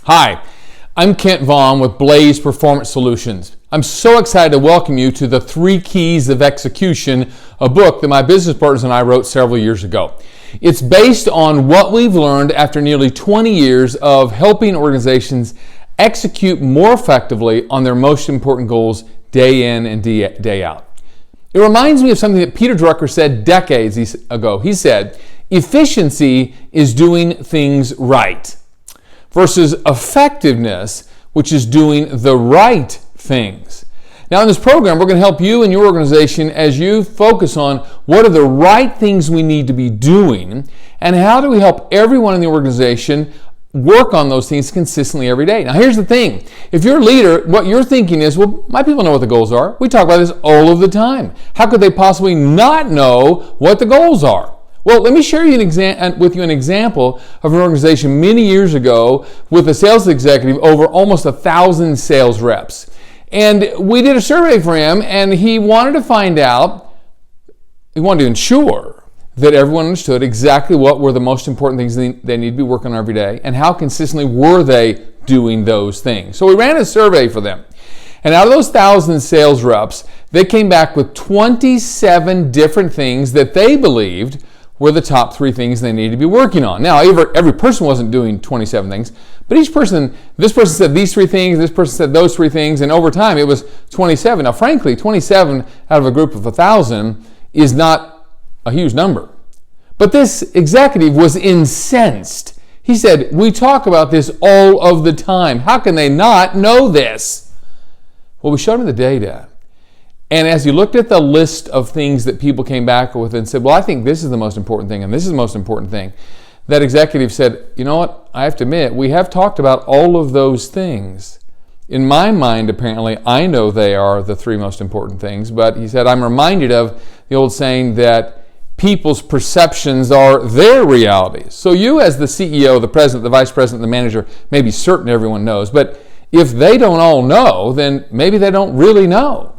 Hi, I'm Kent Vaughn with Blaze Performance Solutions. I'm so excited to welcome you to the 3 Keys of Execution, a book that my business partners and I wrote several years ago. It's based on what we've learned after nearly 20 years of helping organizations execute more effectively on their most important goals day in and day out. It reminds me of something that Peter Drucker said decades ago. He said, efficiency is doing things right, versus effectiveness, which is doing the right things. Now in this program, we're going to help you and your organization as you focus on what are the right things we need to be doing and how do we help everyone in the organization work on those things consistently every day. Now here's the thing. If you're a leader, what you're thinking is, well, my people know what the goals are. We talk about this all of the time. How could they possibly not know what the goals are? Well, let me share with you an example of an organization many years ago with a sales executive over almost 1,000 sales reps. And we did a survey for him, and he wanted to ensure that everyone understood exactly what were the most important things they need to be working on every day and how consistently were they doing those things. So we ran a survey for them. And out of those 1,000 sales reps, they came back with 27 different things that they believed were the top 3 things they needed to be working on. Now, every person wasn't doing 27 things, but this person said these 3 things, this person said those 3 things, and over time it was 27. Now, frankly, 27 out of a group of 1,000 is not a huge number. But this executive was incensed. He said, we talk about this all of the time. How can they not know this? Well, we showed him the data. And as you looked at the list of things that people came back with and said, well, I think this is the most important thing and this is the most important thing, that executive said, you know what, I have to admit, we have talked about all of those things. In my mind, apparently, I know they are the 3 most important things, but he said, I'm reminded of the old saying that people's perceptions are their realities. So you as the CEO, the president, the vice president, the manager, may be certain everyone knows, but if they don't all know, then maybe they don't really know.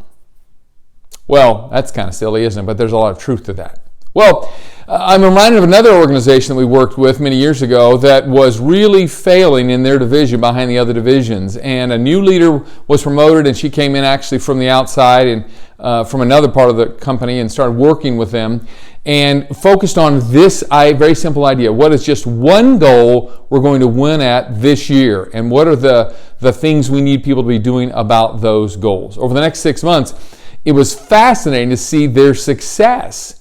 Well, that's kind of silly, isn't it? But there's a lot of truth to that. Well, I'm reminded of another organization that we worked with many years ago that was really failing in their division behind the other divisions. And a new leader was promoted, and she came in actually from the outside and from another part of the company and started working with them and focused on this very simple idea. What is just one goal we're going to win at this year? And what are the things we need people to be doing about those goals? Over the next 6 months, it was fascinating to see their success.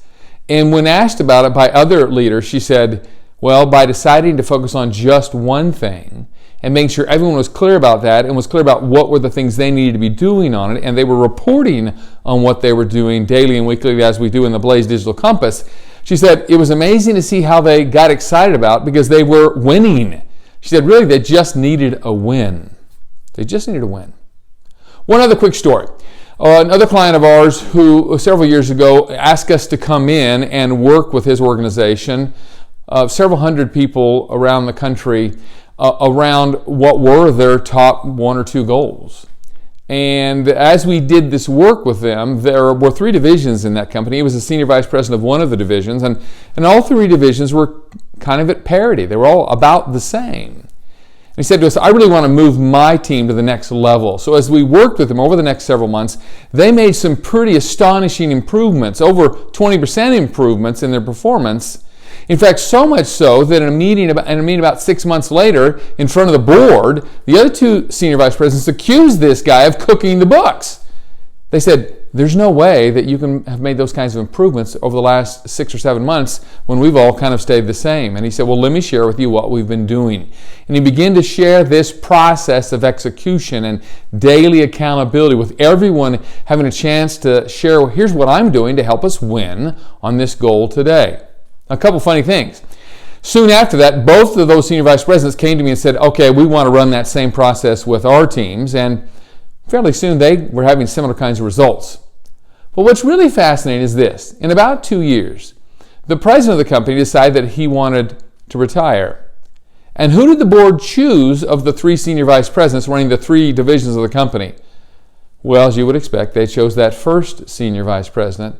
And when asked about it by other leaders, she said, well, by deciding to focus on just one thing and making sure everyone was clear about that and was clear about what were the things they needed to be doing on it, and they were reporting on what they were doing daily and weekly as we do in the Blaze Digital Compass, she said it was amazing to see how they got excited about it because they were winning. She said really they just needed a win. They just needed a win. One other quick story. Another client of ours who several years ago asked us to come in and work with his organization, several hundred people around the country, around what were their top 1 or 2 goals. And as we did this work with them, there were 3 divisions in that company. He was the senior vice president of one of the divisions, and all 3 divisions were kind of at parity. They were all about the same. He said to us, I really want to move my team to the next level. So as we worked with them over the next several months, they made some pretty astonishing improvements, over 20% improvements in their performance. In fact, so much so that in a meeting about 6 months later, in front of the board, the other 2 senior vice presidents accused this guy of cooking the books. They said, there's no way that you can have made those kinds of improvements over the last 6 or 7 months when we've all kind of stayed the same. And he said, well, let me share with you what we've been doing. And he began to share this process of execution and daily accountability with everyone having a chance to share, well, here's what I'm doing to help us win on this goal today. A couple funny things. Soon after that, both of those senior vice presidents came to me and said, okay, we want to run that same process with our teams. And fairly soon they were having similar kinds of results. But what's really fascinating is this. In about 2 years, the president of the company decided that he wanted to retire. And who did the board choose of the 3 senior vice presidents running the 3 divisions of the company? Well, as you would expect, they chose that first senior vice president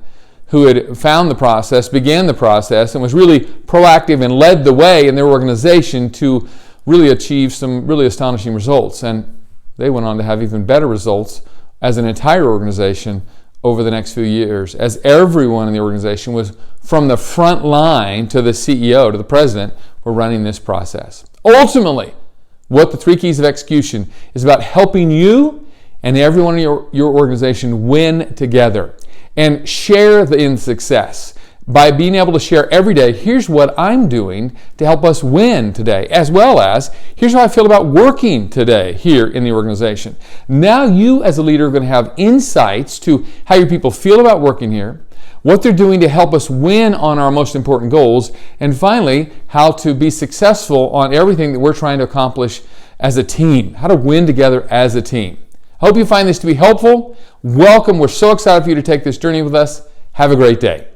who had found the process, began the process, and was really proactive and led the way in their organization to really achieved some really astonishing results. And they went on to have even better results as an entire organization over the next few years, as everyone in the organization was, from the front line to the CEO, to the president, were running this process. Ultimately, what the 3 keys of execution is about helping you and everyone in your organization win together and share in success by being able to share every day, here's what I'm doing to help us win today, as well as here's how I feel about working today here in the organization. Now you as a leader are going to have insights to how your people feel about working here, what they're doing to help us win on our most important goals, and finally, how to be successful on everything that we're trying to accomplish as a team, how to win together as a team. I hope you find this to be helpful. Welcome. We're so excited for you to take this journey with us. Have a great day.